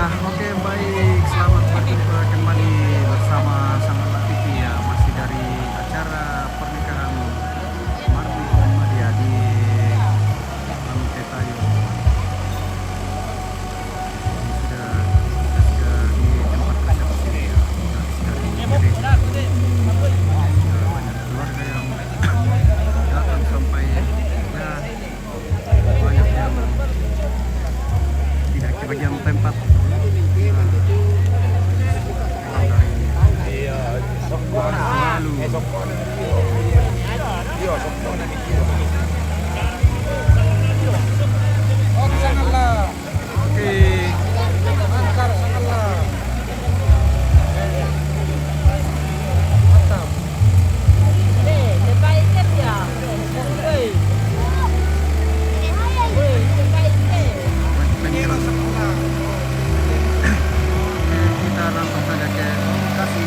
Oke, baik, selamat berjumpa kembali bersama Sangat TV ya, masih dari acara pernikahan Mardi Muhammadiyah di Pantai Tayo. Sudah di tempat resepsi ya, dari banyak keluarga yang datang sampai ya, banyak yang tidak kebagian tempat. Kita langsung saja ke lokasi.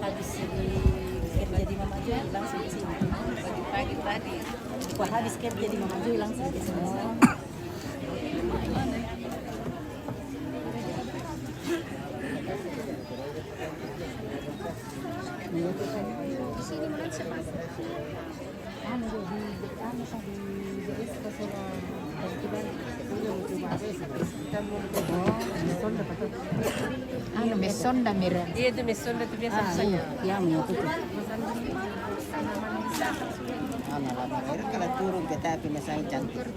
Habis kerja di Mama Joy langsung ke sini. Pagi-pagi tadi. Wah, habis kerja di Mama Joy langsung ke sini. Di sini mana siapa? Meson dan Mira. Iya, itu Mesonda itu biasa saya. Yang itu. Lama air kalau turun kita api masang cantik.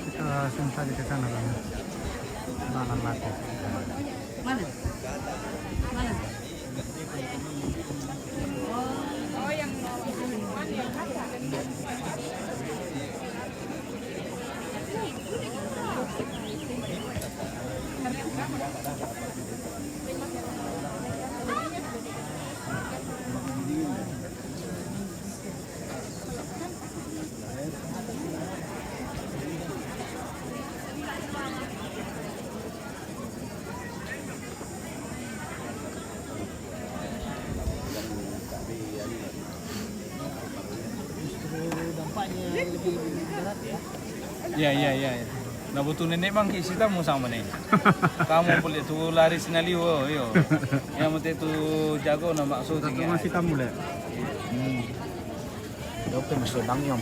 Kita langsung saja ke sana kan. Malam mati. Mana? Mana? Iya. Nah butuh nenek bang kita mau sama nih. Kamu boleh tuh lari sinali wo yo. Yang mesti tuh jago nama maksud Satu masih tamu le. Oke masih bang yom.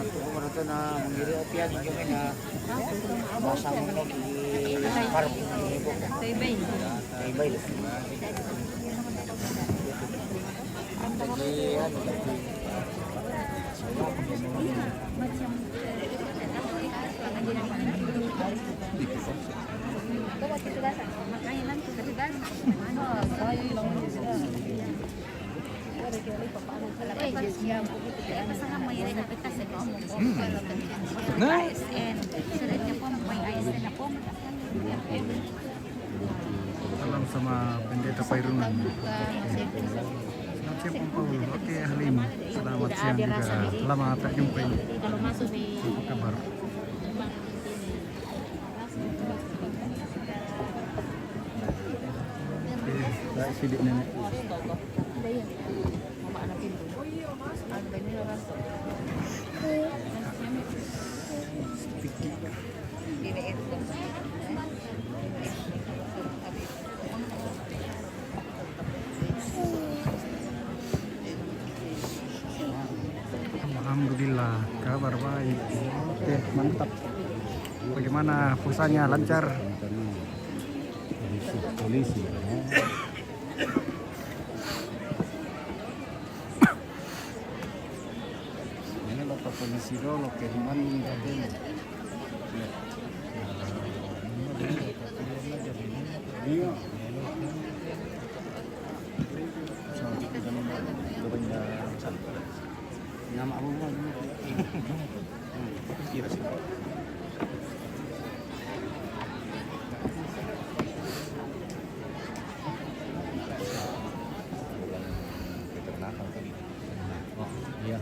Satu kemarin tu na mengirim apian kami na masang mo di park ni ibu. Taybay. Baik. Jadi ano Salam sama pendeta Pairungan. Selamat siang Om Paul. Oke Halim. Selamat siang juga. Lama tak jumpa ini. Apa kabar? Oke, sidik nenek. Alhamdulillah, kabar baik. Oke, mantap. Bagaimana pusanya lancar? polisi. Ini bapak polisi dulu ke mana tadi? Iya. Nama Abu Bakar. Kira sih. Oh, iya.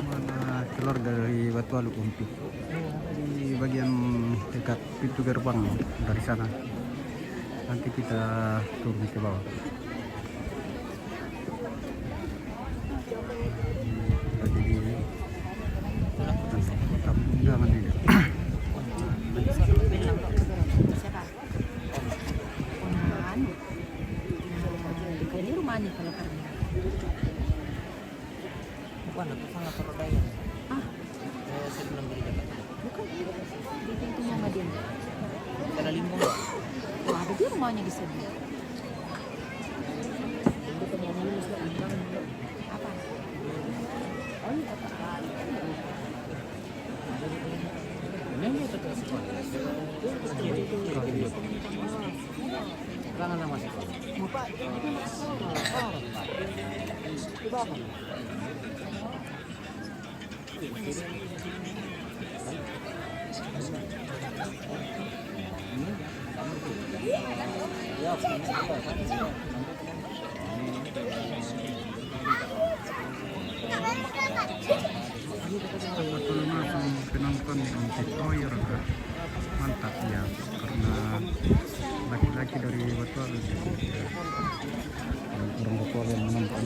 Mana keluar dari Batu Aluk untuk di bagian dekat pintu gerbang dari sana. Nanti kita turun ke bawah. Jadi undangan ini. Ini rumahnya kalau karena. Bukan, aku sangat terdaya. Saya belum beli dapat. Bukan di pintunya sama dia. Karena limbung. Wah, ada dia rumahnya di sini. Apa? Jangan nama sekolah. Betul langsung penonton yang dikoyor mantap ya, karena laki-laki dari Batu dan orang Batu yang menonton.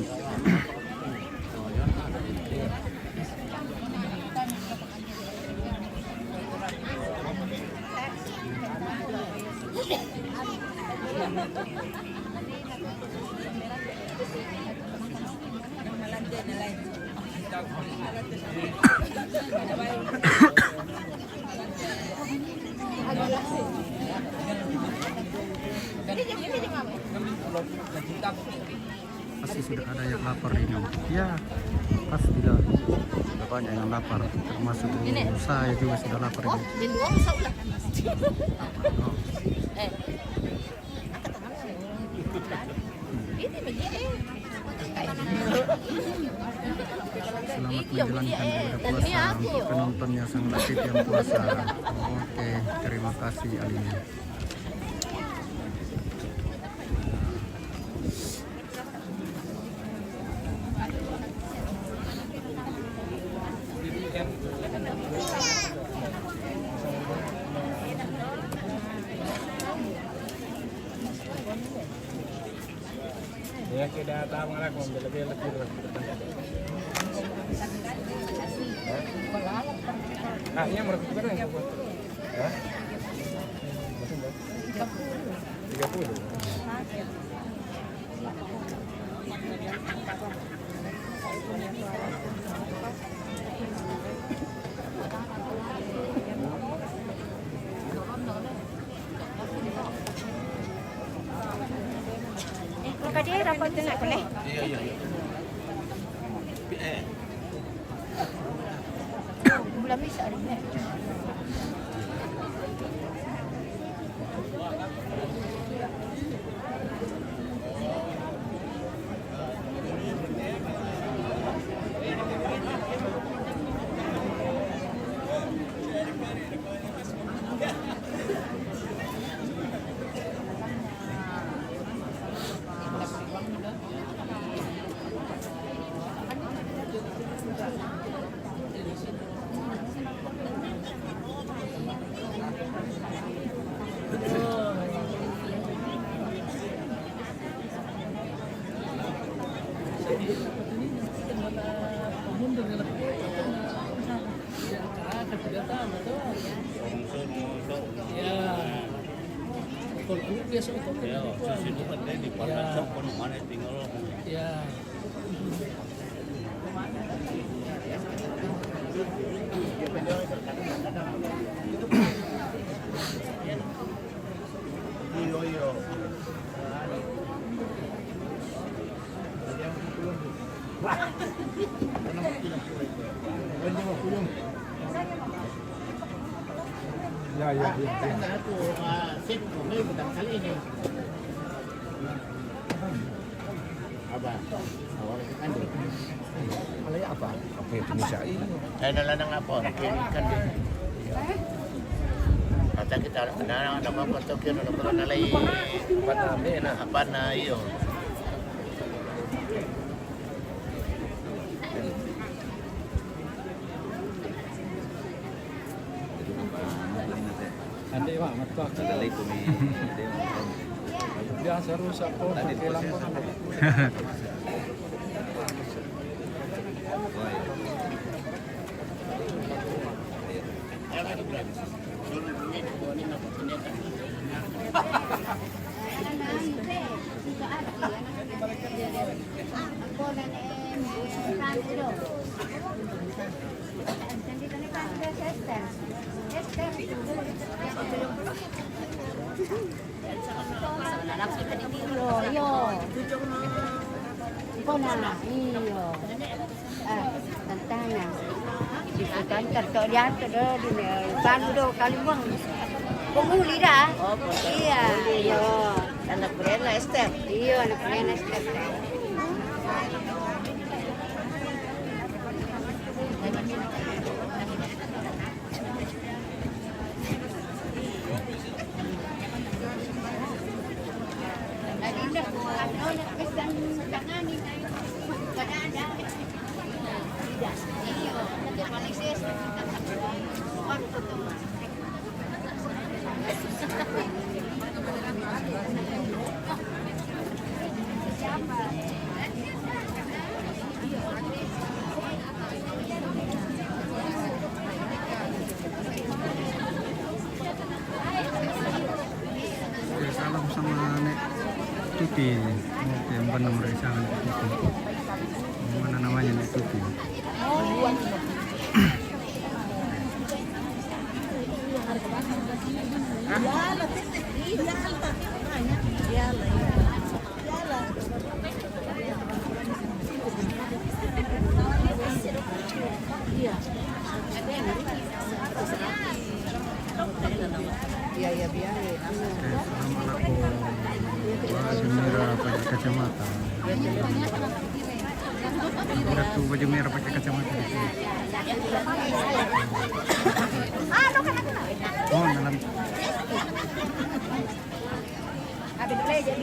Pasti sudah ada yang lapar ini. Ya, pastilah. Sudah banyak yang lapar, termasuk saya juga sudah lapar ini. Di luar usah ulah. Ini begini. Selamat menjalankan ibadah puasa untuk penonton yang sangat aktif yang puasa. Oke, terima kasih Alina. Ya kita tahu nggak kok lebih Ah, ini menurut kita yang buat. Hah? 30. Maka dia rapat dengan aku nih. Iya. Belum bisa ini. Ya. Aku sip ini pertama kali ini. Apa? Awal kan deh. Malay apa? Apa itu Indonesia ini? Nalanang apa? Kan deh. Kata kita ada apa to kira na pala nalay apa na iyo. Ande wa matwa kadalay kumi. Biasa rusak ko kailan ko na. Ako na na. Iyo. Tantana. Di ko tantar to diyan to do di paano do kalimuang. Pumuli dah. Iya. Iyo. Anak Brenda Esther. Iyo anak Rena Esther. Ya, salam sama Nek Tuti. Oke, yang benar mereka Nek Tuti. Mana namanya Nek Tuti? Iya iya biar. Assalamualaikum. Baju merah pakai kacamata. Ada tuh baju merah pakai kacamata. Oh, dalam. Ada cek.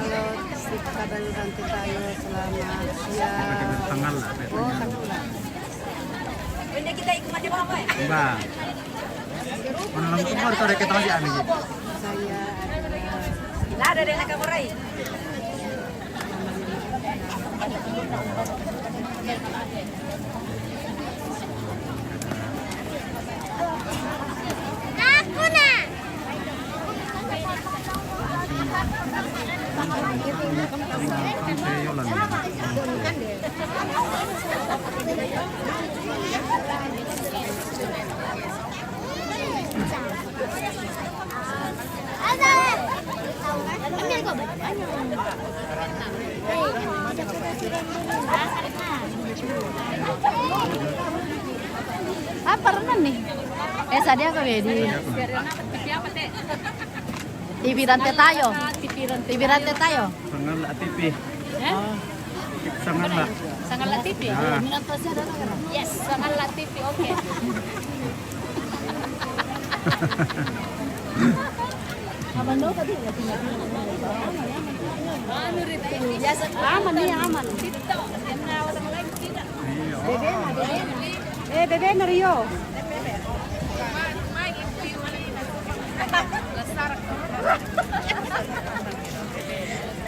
Halo, kita baru bantu tayo. Selamat siang. Pakai tanggal lah. Oh, tanggal. Benda kita ikut mati apa ya? Enggak. Mana lang kumar to kita lagi ano gitu. Saya Ada di nak murai. Sampai Yolan. Apa renang nih? Sadia ka bedi. TV rantai tayo. TV rantai tayo. Sangal ATP. Sangal lah. Sangat latif ya? Ah. Minat pasnya ada kan? Yes, sangat latif ya. Oke. Aman dong tadi nggak tinggal. Anu itu biasa aman nih aman. Bebe Nario.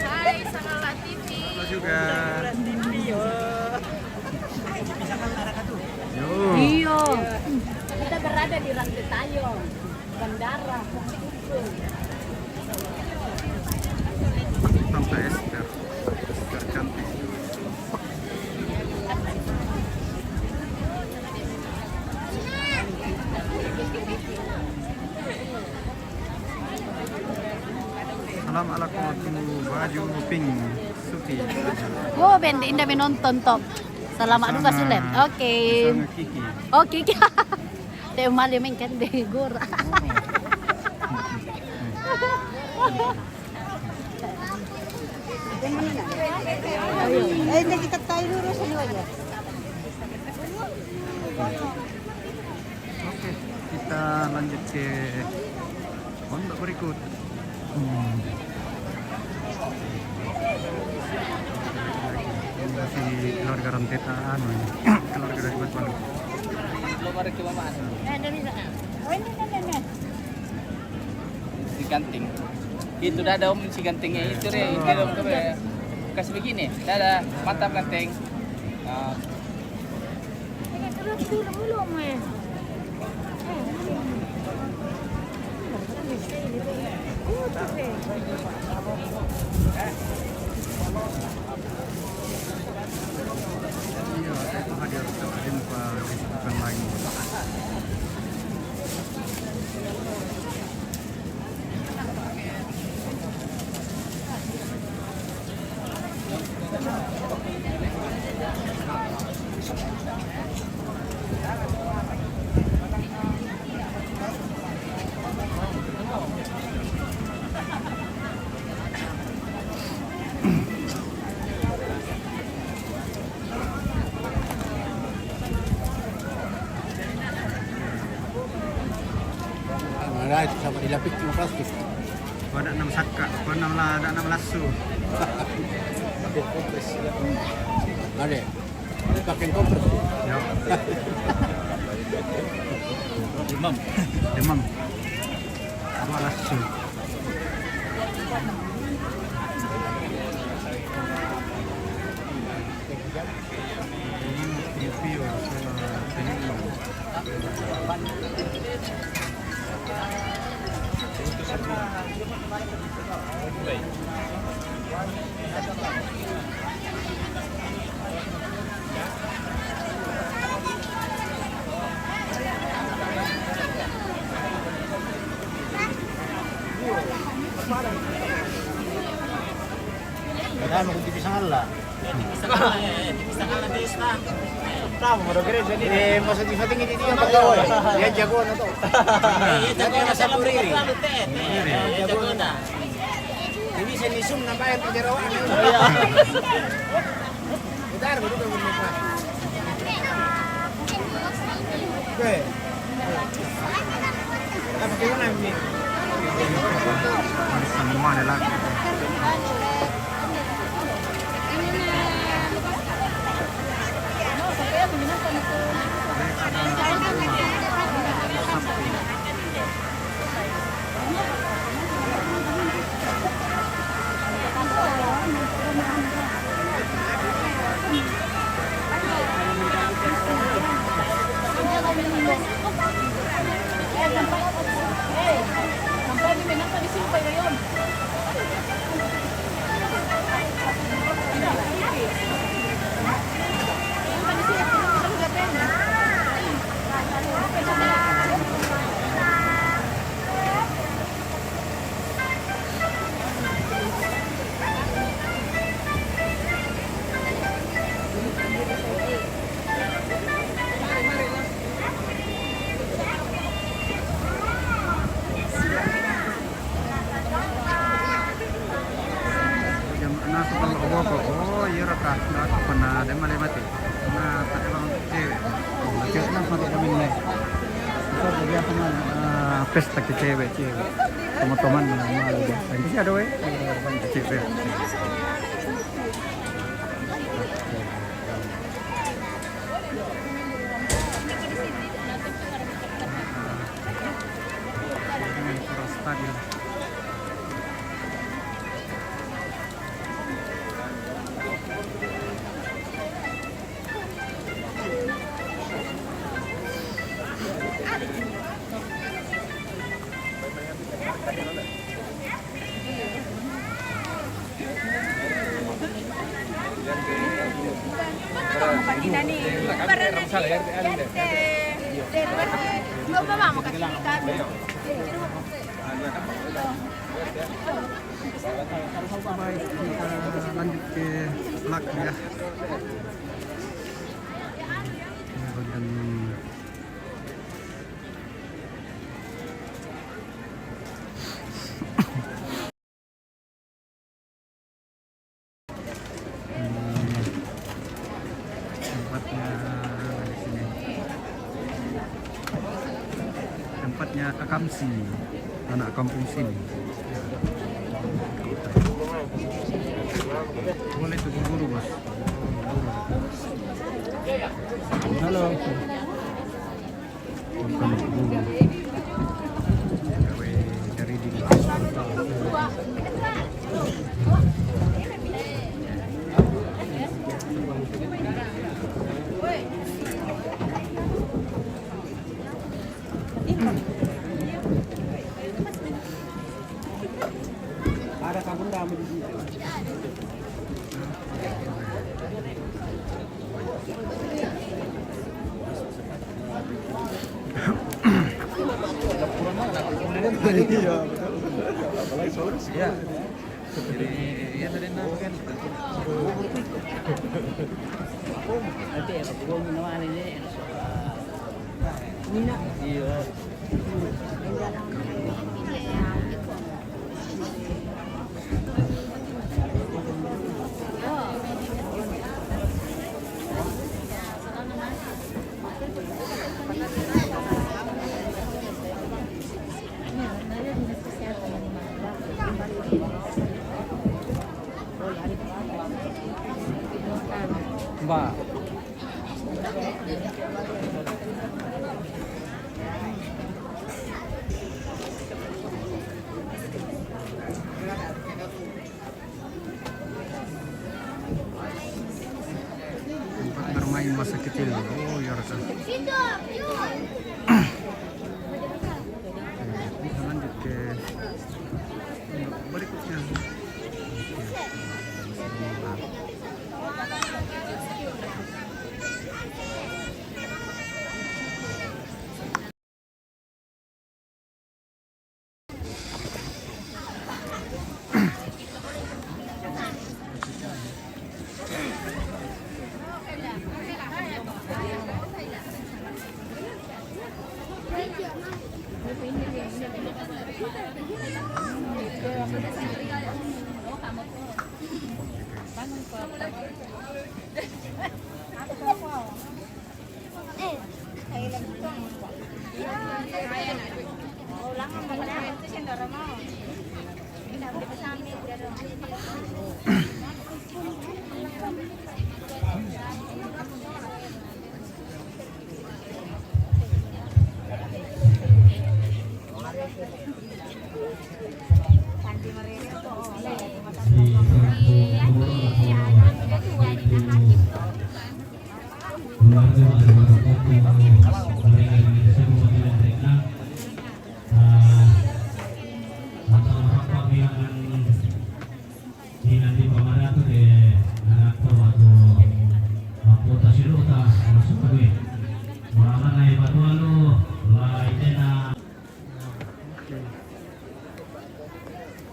Hai, sangat latif. Halo juga. Yo. Iya. Kita berada di Rantai Tayo, bandara. Tante Esther. Esther cantik. Salam ala kutu baju pink Suki. Oh, bendi indah menonton top. Selamat duka Sulem. Oke. Sama Kiki. Oke. Teo mali men kan de gor. Hindi kita tayo dulu sa luar. Oke, kita lanjut ke pondok berikut. Ini masih keluarga Ranteta anu ini. Keluarga dari Batu. Lumari ke mamaan. Si ganting. Itu dah ada om si gantingnya itu re. Itu om kasih begini. Dah ada mantap ganting. Nah, Iya, itu hadiah kita jumpa di bukan lain. Apa dilapik cuma plastik. Kau ada 6 saka, kau ada 6 lasso. Ada. Pakai kompres. Ya. Imam. Demam. 2 lasso. Review sa peligro. Kadang aku dipisang Allah. Tama mo gereja ni masa di fating ini dia pagawai. Dia jago na to. Jago na sa puriri. Jago na. Hindi siya nisum na bayad pagdarawan. Udar mo dito mo pa. Okay. Apa kayo na mi? Semua adalah nasa pang ko. Oh, yura ka. Nasa pa na de malimati. Na pati lang cewek. Cewek na pati kami na. Ito lagi ako man pesta ke cewek. Teman-teman na mahal dia. Hindi siya daw cewek. Stadion. Baik, kita lanjut ke plug ya. Dan tempatnya di sini. Tempatnya Akamsi, anak kampung sini. Boleh tuh guru bos. Halo. Bukan guru. Gawe dari di ada kabun dami di sini. Iya, betul. Apalagi solusi. Ya. Jadi ya tadi kan. Nanti ya, gua minuman ini. Mina. Iya. Pak. Tempat bermain masa kecil. Oh ya rasa. Kita lanjut ke berikutnya.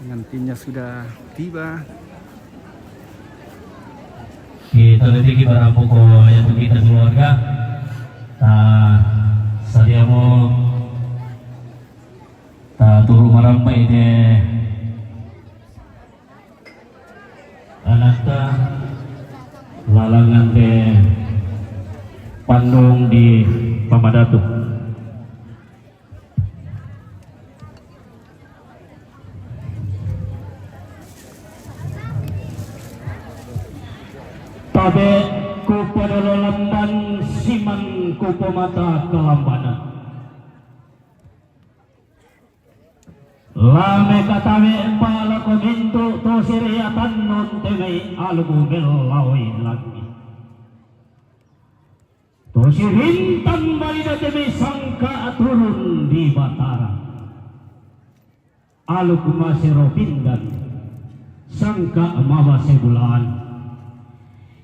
Pengantinnya sudah tiba. Kita detik barang pokok yang untuk kita keluarga. Saya mau turu marampai de anak lalangan de Pandung di Pamadatu. Tabe ku padololamban siman ku pemata kelambanan. Lame katawe pala ko mintu to siriatan non temei algu melawi lagi. To sirintan balida temei sangka turun di Batara. Algu masiro pindan sangka mawa sebulan.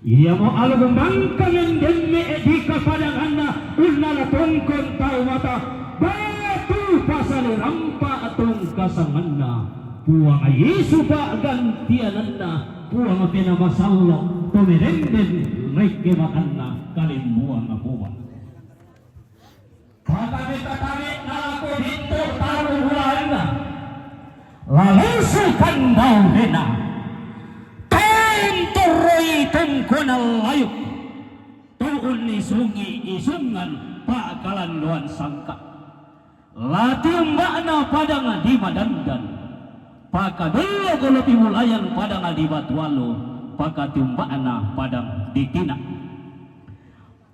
Ia mau alung bangkangan demme edika padanganna unnala tongkon tau mata batu pasal rampa atong kasanganna puang Yesu ba gantiananna puang pinamasallo tumirenden reke makanna kalimbuang apuwa katame nalako dito tarong hulanna lalusukan daw hena Roy tungkon alayuk tuun ni sungi isungan pakalan luan sangka latiang makna padang di madandan pakadullo kulo timulayan padang di Batualo pakatiumbana padang di Tina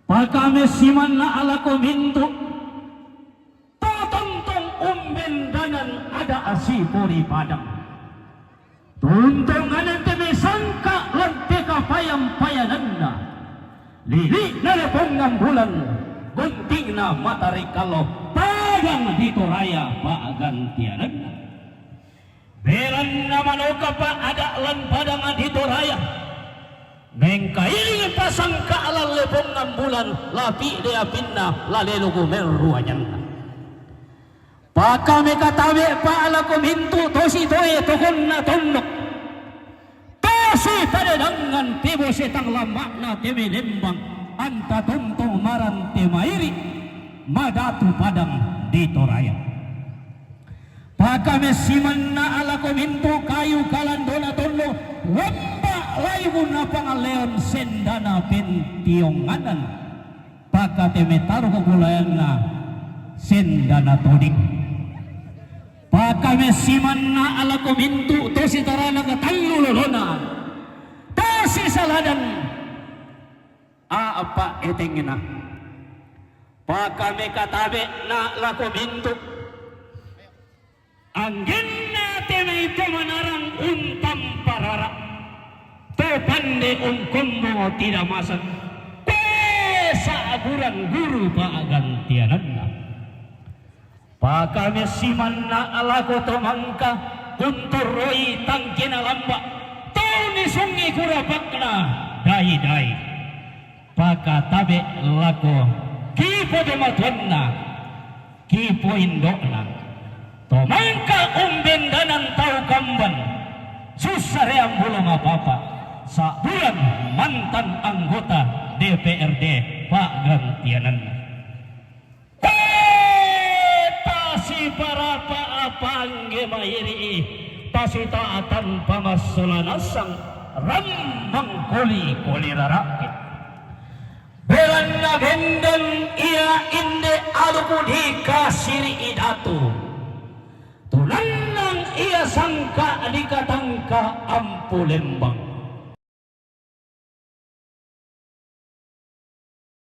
pakamesiman na ala kominto totontong umbendanan ada asipuri padang tuntungan tebe sangka lante kapayam-payananna lili na leponggang bulan gunting na matari kalau padang dito raya paagantiananna beran na manuka pa ada lan padang dito raya mengkailing pasangka alal leponggang bulan lapi dia pinna lalelugu meruayanna pakame katawe paala kumintu tosi toe tukun na tunduk tosi pada dengan tibo setang lamakna teme lembang anta tuntong maran temairi madatu padang di Toraya pakame siman na ala kumintu kayu kalandona tondo wamba laibun na pangaleon sendana pentiyonganan pakateme taruh kegulayan na sendana todik pakame siman na ala kumintu to si tarana katalulolona to si saladan apa etengna pakame katabe na lako bintu anggenna teme pemanarang untam parara to pande kombo tidak masak saaguran guru paagantiananna pakame simanna alako tomangka kunturoi tangkina lamba tauni sungi kurapakna dai pakatabe lako kipo dematonna kipo indokna tomangka umbendanan tau kamban susareang bulan apa sa bulan mantan anggota DPRD Pak Gantianan si para paapangge mairi pasitaatan pamasolanasang rambang koli rarakit belan na gendeng ia inde alupudi kasiri idatu tulanang ia sangka dikatangka ampu lembang